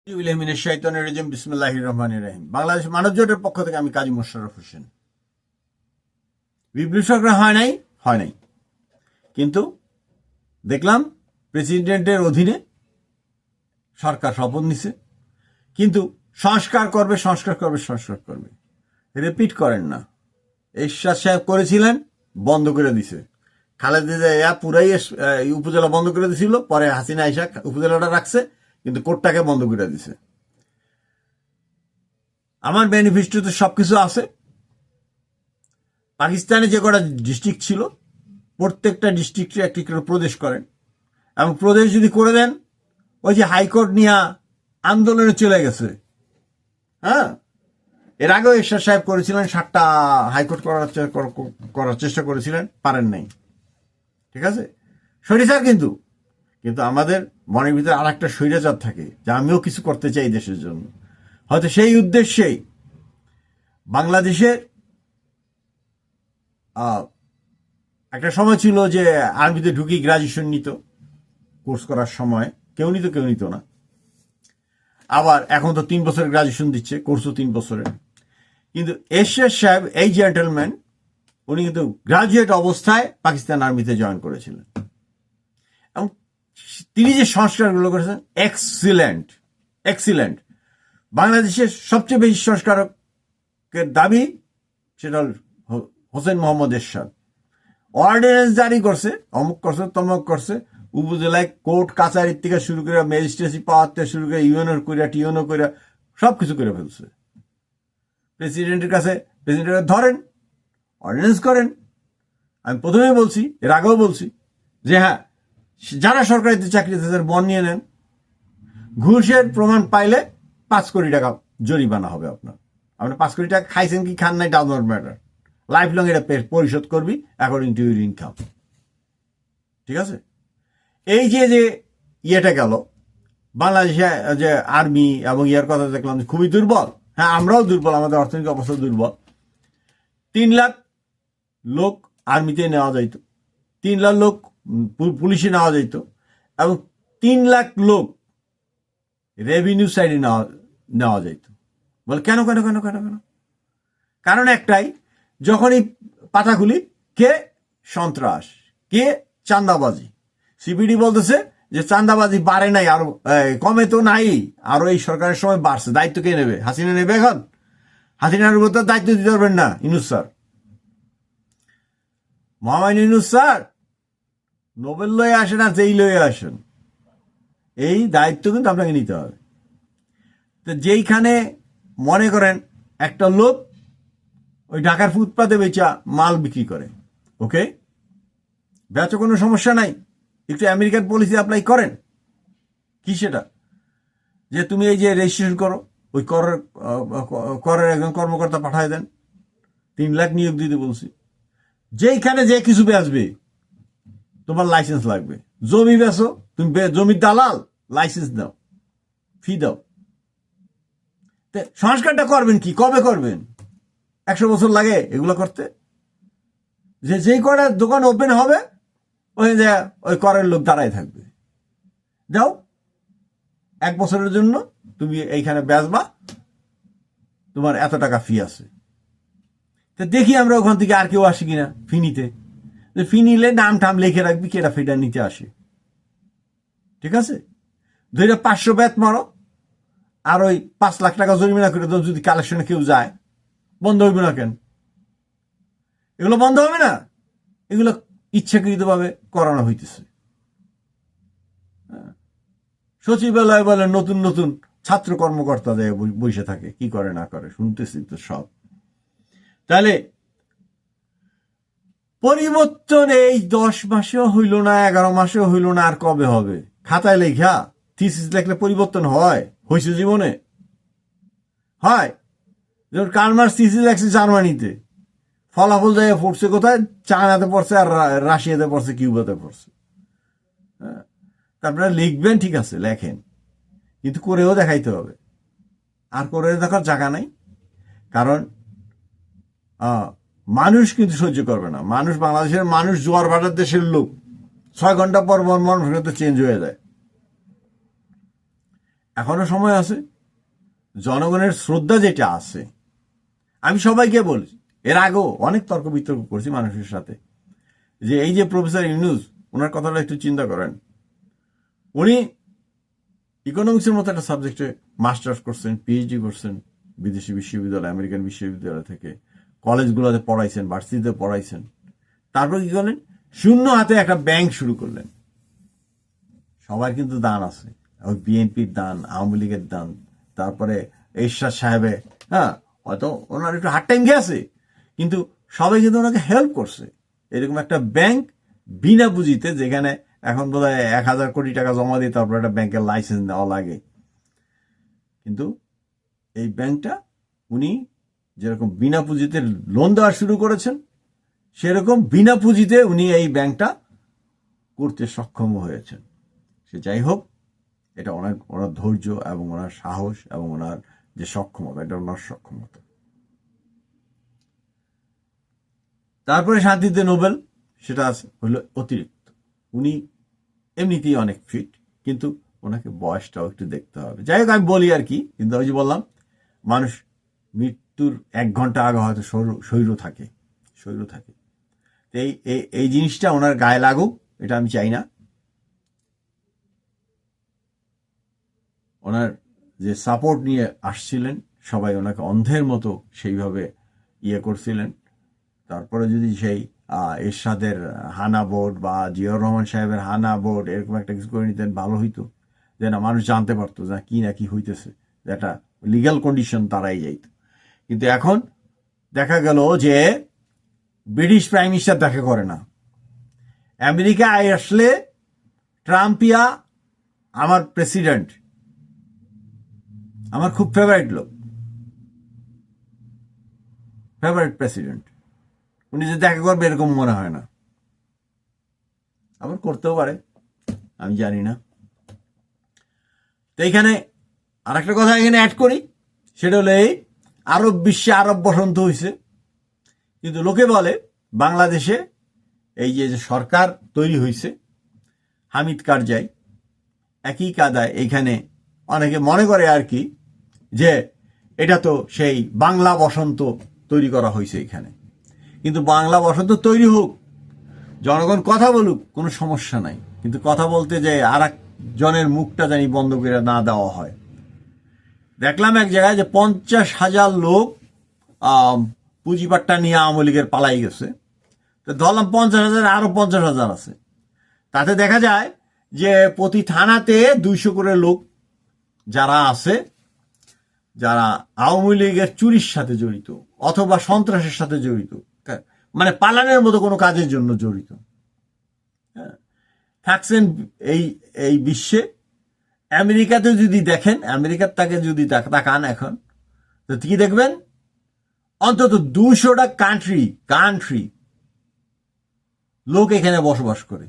বিসমিল্লাহির রহমানির রহিম। বাংলাদেশ মানব জোটের পক্ষ থেকে আমি কাজী মোশাররফ হোসেন। বিপ্লব হয় নাই, কিন্তু দেখলাম প্রেসিডেন্টের অধীনে সরকার শপথ নিছে, কিন্তু সংস্কার করবে। রিপিট করেন না। এরশাদ সাহেব করেছিলেন, বন্ধ করে দিছে। খালেদা জিয়া পুরাই উপজেলা বন্ধ করে দিছিল, পরে হাসিনা আইসা উপজেলাটা রাখছে, কিন্তু কোর্টটাকে বন্ধ করে দিছে। আমার ম্যানিফেস্টোতে সবকিছু আছে। পাকিস্তানে যে কটা ডিস্ট্রিক্ট ছিল, প্রত্যেকটা ডিস্ট্রিক্টে একটি করে প্রদেশ করেন, এবং প্রদেশ যদি করে দেন, ওই যে হাইকোর্ট নিয়ে আন্দোলনে চলে গেছে। হ্যাঁ, এর আগেও এরশাদ সাহেব করেছিলেন, 7টা হাইকোর্ট করার চেষ্টা করেছিলেন, পারেন নাই। ঠিক আছে, স্বৈরাচার কিন্তু আমাদের মনের ভিতরে আর একটা স্বৈরাচার থাকে, যে আমিও কিছু করতে চাই দেশের জন্য। হয়তো সেই উদ্দেশ্যেই বাংলাদেশের একটা সময় ছিল যে আর্মিতে ঢুকি গ্রাজুয়েশন নিত, কোর্স করার সময় কেউ নিত না। আবার এখন তো 3 বছরের গ্রাজুয়েশন দিচ্ছে, কোর্সও 3 বছরের। কিন্তু এরশাদ সাহেব, এই জেন্টলম্যান, উনি কিন্তু গ্রাজুয়েট অবস্থায় পাকিস্তান আর্মিতে জয়েন করেছিলেন, এবং তিনি যে সংস্কারগুলো করেছেন এক্সিলেন্ট। বাংলাদেশের সবচেয়ে বেশি সংস্কারকের দাবি সেটা হোসেন মোহাম্মদ এরশাদ। অর্ডিন্যান্স জারি করছে, অমুক করছে, তমুক করছে, উপজেলায় কোর্ট কাছারির থেকে শুরু করে ম্যাজিস্ট্রেসি পাওয়ার থেকে শুরু করে ইউএনও করে সবকিছু করে ফেলছে। প্রেসিডেন্টের কাছে ধরেন, অর্ডিন্যান্স করেন। আমি প্রথমেই বলছি, এর আগেও বলছি, যে হ্যাঁ, যারা সরকারিতে চাকরি তাদের বন নিয়ে নেন, ঘুষের প্রমাণ পাইলে 5 কোটি টাকা জরিমানা হবে। আপনার 5 কোটি টাকা খাইছেন কি খান নাই, does not matter. Life long এটা পরিশোধ করবি অ্যাকর্ডিং টু ইউর ইনকাম। ঠিক আছে, এই যে ইয়েটা গেল, বাংলাদেশে যে আর্মি এবং ইয়ার কথা দেখলাম খুবই দুর্বল। হ্যাঁ, আমরাও দুর্বল, আমাদের অর্থনৈতিক অবস্থা দুর্বল। 3 লাখ লোক আর্মিতে নেওয়া যাইত, 3 লাখ লোক পুলিশে নেওয়া যাইত, এবং 3 লাখ লোক রেভিনিউ সাইডে নেওয়া যাইত। বলে কেন? কারণ একটাই, যখনই পাতা খুলি, কে সন্ত্রাস, কে চাঁদাবাজি। সিপিডি বলতেছে যে চাঁদাবাজি বাড়ে নাই, আরো কমে তো নাই, আরো এই সরকারের সময় বাড়ছে। দায়িত্ব কে নেবে? হাসিনা নেবে। এখন হাসিনার উপর তো দায়িত্ব দিতে পারবেন না Yunus sir. Mohammad Yunus sir Nobel লয়ে আসেন আর যেই লয়ে আসেন, এই দায়িত্ব কিন্তু আপনাকে নিতে হবে। তো যেইখানে মনে করেন একটা লোক ওই ঢাকার ফুটপাতে বেচা মাল বিক্রি করে, ওকে, বেচা কোনো সমস্যা নাই, একটু আমেরিকান পলিসি অ্যাপ্লাই করেন। কি সেটা? যে তুমি এই যে রেজিস্ট্রেশন করো, ওই করের একজন কর্মকর্তা পাঠায় দেন, 3 লাখ নিয়োগ দিতে বলছি। যেইখানে যে কিছু বেচবে তোমার লাইসেন্স লাগবে। জমি বেচো, তুমি জমির দালাল, লাইসেন্স দাও, ফি দাও। সংস্কারটা করবেন কি, কবে করবেন? 100 বছর লাগে এগুলো করতে? যেই কটা দোকান ওপেন হবে, ওই করের লোক দাঁড়ায় থাকবে। যাও, 1 বছরের জন্য তুমি এইখানে বেচবা, তোমার এত টাকা ফি আছে। তো দেখি আমরা ওখান থেকে আর কেউ আসি কিনা ফি নিতে। ফি নিলে নাম টাম লিখে রাখবি কেটা ফিটা নিতে আসে। ঠিক আছে, 500 বেত মারো, আর ওই 5 লাখ টাকা জরিমানা করে দাও। যদি কালেকশনে কেউ যায়, বন্ধ হইবে না কেন? এগুলো বন্ধ হবে না, এগুলো ইচ্ছাকৃতভাবে করানো হইতেছে। সচিবালয় বলে নতুন ছাত্র কর্মকর্তা দেয় বসে থাকে, কি করে না করে শুনতেছি তো সব। তাহলে পরিবর্তন এই 10 মাসেও হইল না, 11 মাসেও হইল না, আর কবে হবে? খাতায় লেখা থিসিস লেখলে পরিবর্তন হয়েছে জীবনে? হয়। যেমন কার্ল মার্কস থিসিস লেখছে জার্মানিতে, ফলাফল যায় পড়ছে কোথায়? চায়নাতে পড়ছে, আর রাশিয়াতে পড়ছে, কিউবাতে পড়ছে। আপনারা লিখবেন, ঠিক আছে, লেখেন, কিন্তু করেও দেখাইতে হবে। আর করে দেখার জায়গা নাই, কারণ মানুষ কিন্তু সহ্য করবে না। বাংলাদেশের মানুষ জোয়ার ভাটার দেশের লোক, 6 ঘন্টা পর মন চেঞ্জ হয়ে যায়। এখনো সময় আছে। জনগণের শ্রদ্ধা যেটা আছে, আমি সবাইকে বলছি, এর আগেও অনেক তর্ক বিতর্ক করছি মানুষের সাথে, যে এই যে প্রফেসর ইউনূস, ওনার কথাটা একটু চিন্তা করেন। উনি ইকোনমিক্সের মতো একটা সাবজেক্টে মাস্টার্স করছেন, পিএইচডি করছেন বিদেশি বিশ্ববিদ্যালয়, আমেরিকান বিশ্ববিদ্যালয় থেকে, কলেজগুলোতে পড়াইছেন, ভার্সিটিতে পড়াইছেন। তারপর কি করলেন? শূন্য হাতে একটা ব্যাংক শুরু করলেন। সবার কিন্তু দান আছে, ওই বিএনপির দান, আওয়ামী লীগের দান, তারপরে এরশাদ সাহেবের, হ্যাঁ হয়তো ওনার একটু হার্ড টাইম গেছে, কিন্তু সবাই কিন্তু ওনাকে হেল্প করছে। এরকম একটা ব্যাংক বিনা পুঁজিতে, যেখানে এখন বোধহয় 1,000 কোটি টাকা জমা দিয়ে তারপর একটা ব্যাংকের লাইসেন্স নেওয়া লাগে, কিন্তু এই ব্যাংকটা উনি যেরকম বিনা পুঁজিতে লোন দেওয়া শুরু করেছেন, সেরকম বিনা পুঁজিতে উনি এই ব্যাংকটা করতে সক্ষম হয়েছেন। সে যাই হোক, এটা ওনার ধৈর্য এবং ওনার সাহস এবং ওনার যে সক্ষমতা, এটা ওনার সক্ষমতা। তারপরে শান্তিতে নোবেল, সেটা হলো অতিরিক্ত। উনি এমনিতেই অনেক ফিট, কিন্তু ওনাকে বয়সটাও একটু দেখতে হবে। যাই হোক, আমি বলি আর কি, কিন্তু ওই যে বললাম, মানুষ মৃত্যুর 1 ঘন্টা আগে হয়তো শরীর থাকে। এই এই জিনিসটা ওনার গায়ে লাগুক, এটা আমি চাই না। ওনার যে সাপোর্ট নিয়ে আসছিলেন, সবাই ওনাকে অন্ধের মতো সেইভাবে করছিলেন। তারপরে যদি সেই এরশাদের হানা বোর্ড বা জিয়াউর রহমান সাহেবের হানা বোর্ড এরকম একটা কিছু করে নিতেন, ভালো হইতো, যে না মানুষ জানতে পারতো যে না কি হইতেছে, একটা লিগ্যাল কন্ডিশন তারাই যাইত। কিন্তু এখন দেখা গেল যে ব্রিটিশ প্রাইম মিনিস্টার দেখা করে না। আমেরিকায় আসলে ট্রাম্পিয়া আমার প্রেসিডেন্ট, আমার খুব ফেভারিট লোক, ফেভারিট প্রেসিডেন্ট। উনি যে দেখা করবে এরকম মনে হয় না। আবার করতেও পারে, আমি জানি না। তো এইখানে আর একটা কথা এখানে অ্যাড করি, সেটা হলো এই আরব বিশ্বে আরব বসন্ত হয়েছে। কিন্তু লোকে বলে বাংলাদেশে এই যে সরকার তৈরি হয়েছে, হামিদ কারজাই একই কাদায়, এইখানে অনেকে মনে করে আর কি যে এটা তো সেই বাংলা বসন্ত তৈরি করা হয়েছে এখানে। কিন্তু বাংলা বসন্ত তৈরি হোক, জনগণ কথা বলুক, কোনো সমস্যা নাই, কিন্তু কথা বলতে যে আর জনের মুখটা জানি বন্ধ করে না দেওয়া হয়। দেখলাম এক জায়গায় যে 50,000 লোক পুঁজিপাট্টা নিয়ে আওয়ামী লীগের পালাই গেছে। তো ধরলাম 50,000, আরো 50,000 আছে। তাতে দেখা যায় যে প্রতি থানাতে 200 করে লোক যারা আছে, যারা আওয়ামী লীগের চুরির সাথে জড়িত অথবা সন্ত্রাসের সাথে জড়িত, মানে পালানের মতো কোনো কাজের জন্য জড়িত থাকছেন এই এই বিশ্বে। আমেরিকাতে যদি দেখেন, আমেরিকার তাকে যদি তাকান এখন, তো কি দেখবেন? অন্তত 200টা কান্ট্রি লোক এখানে বসবাস করে।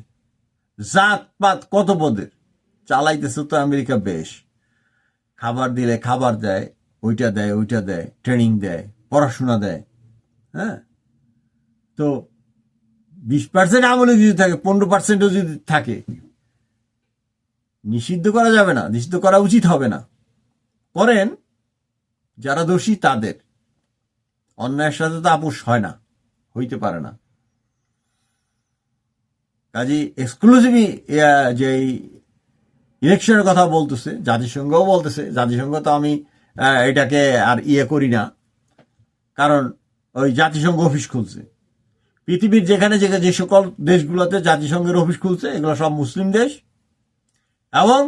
জাতপাত কত পদের চালাইতেছে তো আমেরিকা বেশ। খাবার দিলে খাবার দেয়, ওইটা দেয়, ট্রেনিং দেয়, পড়াশোনা দেয়। হ্যাঁ, তো 20% আমলে যদি থাকে, 15%ও যদি থাকে, নিষিদ্ধ করা যাবে না, নিষিদ্ধ করা উচিত হবে না। করেন যারা দোষী তাদের, অন্যায়ের সাথে তো আপোষ হয় না, হইতে পারে না। কাজে এক্সক্লুসিভলি যে ইলেকশনের কথা বলতেছে, জাতিসংঘও বলতেছে, জাতিসংঘ তো আমি এটাকে আর করি না, কারণ ওই জাতিসংঘ অফিস খুলছে পৃথিবীর যেখানে যে সকল দেশগুলোতে জাতিসংঘের অফিস খুলছে, এগুলো সব মুসলিম দেশ, এবং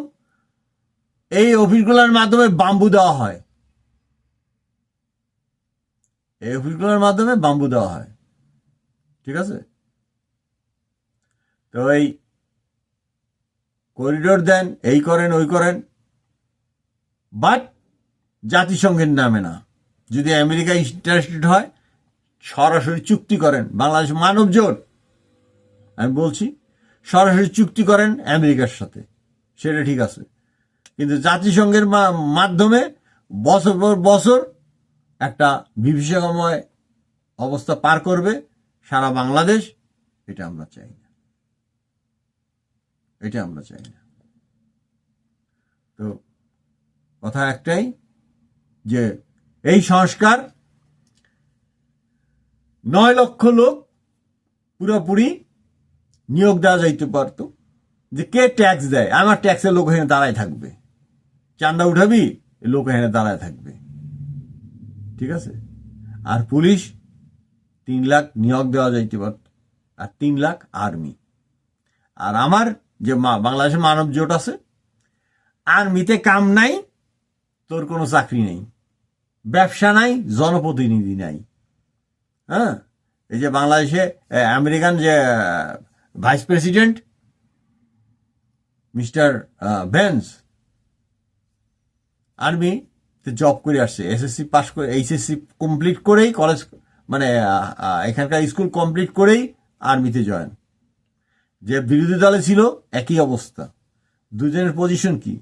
এই অফিসগুলোর মাধ্যমে বাম্বু দেওয়া হয়। এই অফিসগুলোর মাধ্যমে বাম্বু দেওয়া হয়, ঠিক আছে? তো এই করিডোর দেন, এই করেন ওই করেন, বাট জাতিসংঘের নামে না। যদি আমেরিকা ইন্টারেস্টেড হয়, সরাসরি চুক্তি করেন। বাংলাদেশ মানব জোট, আমি বলছি, সরাসরি চুক্তি করেন আমেরিকার সাথে, সেটা ঠিক আছে। কিন্তু জাতিসংঘের মাধ্যমে বছর পর বছর একটা বিভীষিকাময় অবস্থা পার করবে সারা বাংলাদেশ, এটা আমরা চাই না, এটা আমরা চাই না। তো কথা একটাই, যে এই সংস্কার 9 লক্ষ লোক পুরোপুরি নিয়োগ দেওয়া যাইতে পারতো, যে কে ট্যাক্স দেয়, আমার ট্যাক্সের লোক এখানে দাঁড়ায় থাকবে, চান্দা উঠাবি, লোক এখানে দাঁড়ায় থাকবে, ঠিক আছে। আর পুলিশ 3 লাখ নিয়োগ দেওয়া যাইতে পারত, আর 3 লাখ আর্মি। আর আমার যে বাংলাদেশের মানব জোট আছে, আর্মিতে কাম নাই, তোর কোনো চাকরি নেই, ব্যবসা নাই, জনপ্রতিনিধি নাই। হ্যাঁ, এই যে বাংলাদেশে আমেরিকান যে ভাইস প্রেসিডেন্ট মিস্টার ভেন্স আর্মিতে জব করে আসছে, এসএসসি পাস করে, এইচএসসি কমপ্লিট করেই, কলেজ মানে এখানকার স্কুল কমপ্লিট করেই আর্মিতে জয়েন। যে বিরোধী দলে ছিল একই অবস্থা, দুজনের পজিশন কি,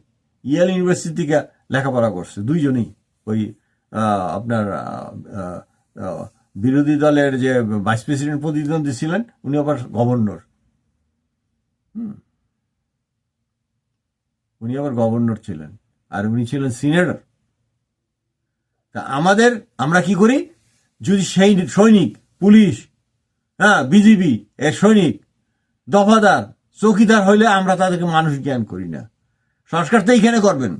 ইয়েল ইউনিভার্সিটি থেকে লেখাপড়া করছে দুইজনেই। ওই আপনার বিরোধী দলের যে ভাইস প্রেসিডেন্ট প্রতিদ্বন্দ্বী ছিলেন, উনি আবার গভর্নর। উনি আবার গভর্নর ছিলেন, আর উনি ছিলেন সিনেটর। তা আমরা কি করি, যদি সেই সৈনিক, পুলিশ, হ্যাঁ, বিজিবি এর সৈনিক, দফাদার, চৌকিদার হইলে আমরা তাদেরকে মানুষ জ্ঞান করি না। সংস্কার তো এইখানে করবেন,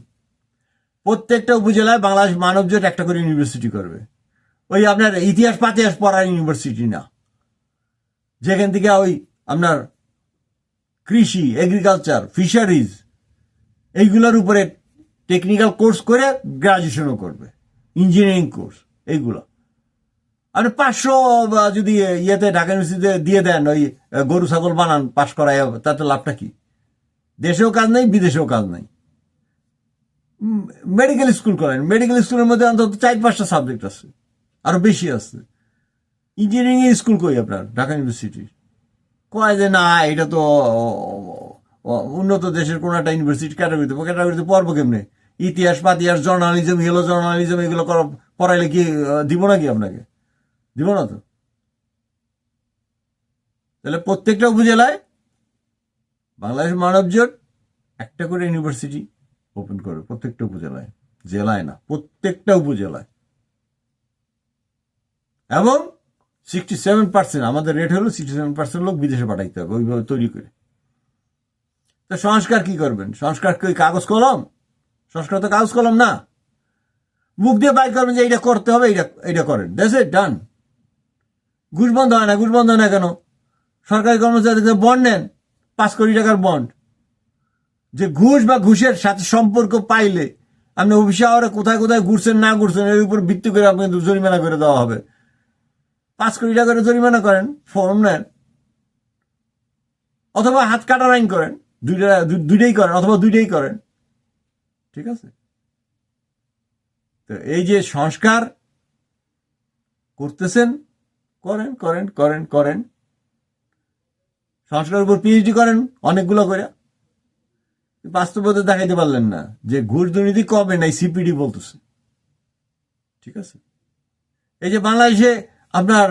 প্রত্যেকটা উপজেলায় বাংলাদেশ মানব জোট একটা করে ইউনিভার্সিটি করবে। ওই আপনার ইতিহাস পাতিহাস পড়ার ইউনিভার্সিটি না, যেখান থেকে ওই আপনার কৃষি, এগ্রিকালচার, ফিশারিজ এইগুলোর উপরে টেকনিক্যাল কোর্স করে গ্রাজুয়েশনও করবে, ইঞ্জিনিয়ারিং কোর্স এইগুলো। আপনি 500 যদি ইয়েতে ঢাকা ইউনিভার্সিটিতে দিয়ে দেন, ওই গরু ছাগল বানান পাশ করায়, তাতে লাভটা কি? দেশেও কাজ নেই, বিদেশেও কাজ নেই। মেডিকেল স্কুল করেন, মেডিকেল স্কুলের মধ্যে অন্তত 4-5টা সাবজেক্ট আছে, আরো বেশি আছে। ইঞ্জিনিয়ারিং এর স্কুল কই আপনার ঢাকা ইউনিভার্সিটি? কয় যে না, এটা তো উন্নত দেশের কোন একটা ইউনিভার্সিটি ক্যাটাগরিতে পড়বো কেমনে? ইতিহাস পাতিহাস, জার্নালিজম, ইয়েলো জার্নালিজম এগুলো পড়াইলে কি দিব নাকি আপনাকে? দিব না তো। তাহলে প্রত্যেকটা উপজেলায় বাংলাদেশ মানব জোট একটা করে ইউনিভার্সিটি ওপেন করবে, প্রত্যেকটা উপজেলায়, জেলায় না, প্রত্যেকটা উপজেলায়। এবং 67%, আমাদের রেট হলো 67% লোক বিদেশে পাঠাইতে হবে, ওইভাবে তৈরি করে। তো সংস্কার কি করবেন? সংস্কার কি কাগজ কলম? সংস্কার তো কাগজ কলম না, মুখ দিয়ে বাইর করবেন যে এইটা করতে হবে, এইটা করেন, দ্যাটস ইট, ডান। ঘুষ বন্ধ হয় না, ঘুষ বন্ধ হয় না কেন? সরকারি কর্মচারীদের বন্ড নেন, 5 কোটি টাকার বন্ড, যে ঘুষ বা ঘুষের সাথে সম্পর্ক পাইলে আপনি অফিসে আওয়ারে কোথায় কোথায় ঘুরছেন না ঘুরছেন এর উপর ভিত্তি করে আপনাকে জরিমানা করে দেওয়া হবে। 5 কোটি টাকা করে জরিমানা করেন, ফর্ম নেন, অথবা হাত কাটার আইন করেন, দুইটাই করেন, অথবা দুইটাই করেন, ঠিক আছে। তো এই যে সংস্কার করতেছেন, করেন করেন করেন করেন, সংস্কারের উপর পিএইচডি করেন অনেকগুলো করে, বাস্তবতা দেখাইতে পারলেন না যে ঘুষ দুর্নীতি কবে নাই, সিপিডি বলতেছে, ঠিক আছে। এই যে বাংলাদেশে আপনার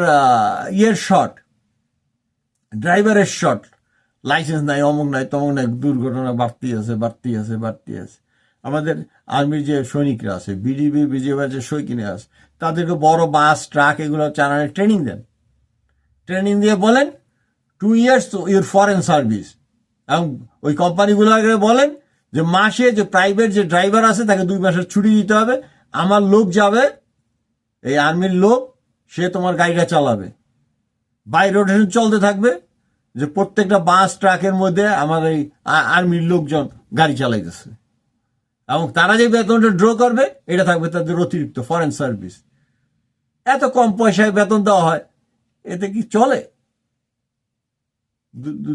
ইয়ের শট, ড্রাইভারের শট, লাইসেন্স নাই, অমুক নাই, তমুক নাই, দুর্ঘটনা বাড়তি আছে বাড়তি আছে বাড়তি আছে। আমাদের আর্মির যে সৈনিকরা আছে, বিজিবি বিজিএফের যে সৈনিকরা আছে, তাদেরকে বড় বাস ট্রাক এগুলো চালানোর ট্রেনিং দেন, ট্রেনিং দিয়ে বলেন 2 years ইউর ফরেন সার্ভিস। এবং ওই কোম্পানিগুলো বলেন যে মাসে যে প্রাইভেট যে ড্রাইভার আছে তাকে 2 মাসের ছুটি দিতে হবে, আমার লোক যাবে, এই আর্মির লোক, সে তোমার গাড়িটা চালাবে, বাই রোটেশন চলতে থাকবে, যে প্রত্যেকটা বাস ট্রাকের মধ্যে আমার এই আর্মির লোকজন গাড়ি চালাইতেছে, এবং তারা যে বেতনটা ড্র করবে এটা থাকবে তাদের অতিরিক্ত ফরেন সার্ভিস। এত কম পয়সায় বেতন দেওয়া হয়, এতে কি চলে?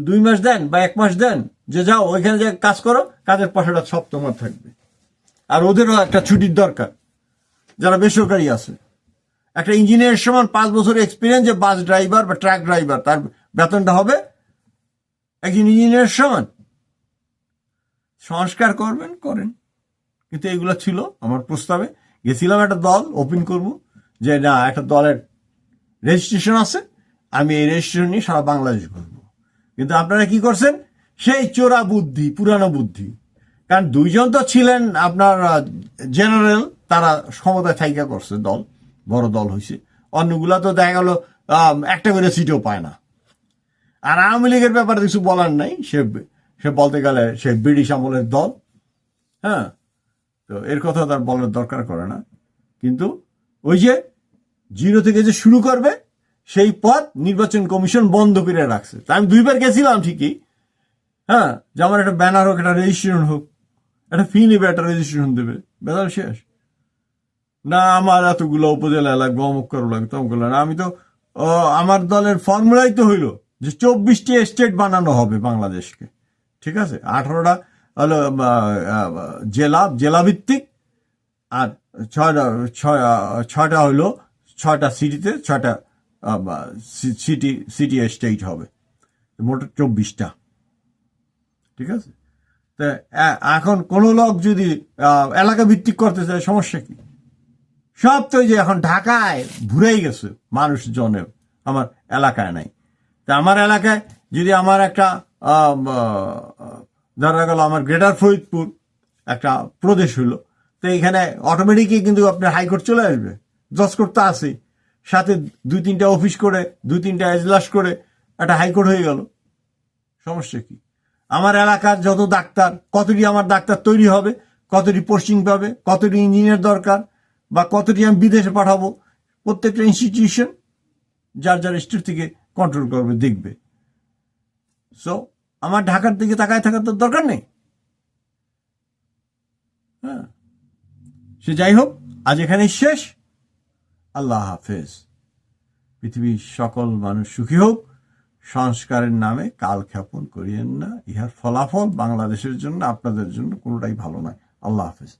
2 মাস দেন বা 1 মাস দেন, যে যাও ওইখানে যে কাজ করো, কাজের পয়সাটা সব তোমার থাকবে। আর ওদেরও একটা ছুটির দরকার, যারা বেসরকারি আছে। একটা ইঞ্জিনিয়ারের সমান 5 বছর এক্সপিরিয়েন্স যে বাস ড্রাইভার বা ট্রাক ড্রাইভার, তার বেতনটা হবে একজন ইঞ্জিনিয়ারের সমান। সংস্কার করবেন, করেন। কিন্তু এগুলো ছিল আমার প্রস্তাবে। গেছিলাম একটা দল ওপেন করব, যে না, একটা দলের রেজিস্ট্রেশন আছে, আমি এই রেজিস্ট্রেশন নিয়ে সারা বাংলাদেশ ঘুরবো। কিন্তু আপনারা কি করছেন? সেই চোরা বুদ্ধি, পুরানো বুদ্ধি, কারণ দুইজন তো ছিলেন আপনার জেনারেল, তারা ক্ষমতায় থাইকা করছে, দল বড় দল হয়েছে। অন্যগুলা তো দেখা গেল একটা করে সিটও পায় না। আর আওয়ামী লীগের ব্যাপারে কিছু বলার নাই, সে বলতে গেলে সে ব্রিটিশ আমলের দল। হ্যাঁ, তো এর কথা তার বলার দরকার করে না। কিন্তু ওই যে জিরো থেকে যে শুরু করবে সেই পথ নির্বাচন কমিশন বন্ধ করে রাখছে। তা আমি 2বার গেছিলাম ঠিকই, হ্যাঁ, যে আমার একটা ব্যানার হোক, একটা রেজিস্ট্রেশন হোক, একটা ফি নেবে, একটা রেজিস্ট্রেশন দেবে, বেদাল শেষ। না আমার এতগুলো উপজেলা লাগবে, অমুক করো লাগবে, তমুক করো না। আমি তো আমার দলের ফর্মুলাই তো হইল যে 24টি স্টেট বানানো হবে বাংলাদেশকে, ঠিক আছে, 18টা হলো জেলা ভিত্তিক, আর 6টা হইলো 6টা সিটিতে 6টা সিটি স্টেট হবে, মোট 24টা, ঠিক আছে। তা এখন কোন লোক যদি এলাকা ভিত্তিক করতে চায়, সমস্যা কি? সব তো যে এখন ঢাকায় ভুরেই গেছে মানুষজনে, আমার এলাকায় নাই। তা আমার এলাকায় যদি আমার একটা ধরা গেল আমার গ্রেটার ফরিদপুর একটা প্রদেশ হইলো, তো এখানে অটোমেটিকই কিন্তু আপনার হাইকোর্ট চলে আসবে, জজ কোর্ট তো আছে, সাথে 2-3টা অফিস করে 2-3টা এজলাস করে একটা হাইকোর্ট হয়ে গেল। সমস্যা কি? আমার এলাকার যত ডাক্তার, কতটি আমার ডাক্তার তৈরি হবে, কতটি পোস্টিং পাবে, কতটি ইঞ্জিনিয়ার দরকার, বা কতটি আমি বিদেশে পাঠাবো, প্রত্যেকটা ইনস্টিটিউশন যার যার স্টেট থেকে কন্ট্রোল করবে, দেখবে। সো আমার ঢাকার দিকে তাকায় থাকার তো দরকার নেই। হ্যাঁ, সে যাই হোক, আজ এখানে শেষ। আল্লাহ হাফেজ। পৃথিবীর সকল মানুষ সুখী হোক। সংস্কারের নামে কাল ক্ষেপণ করিয়েন না, ইহার ফলাফল বাংলাদেশের জন্য, আপনাদের জন্য কোনোটাই ভালো নয়। আল্লাহ হাফেজ।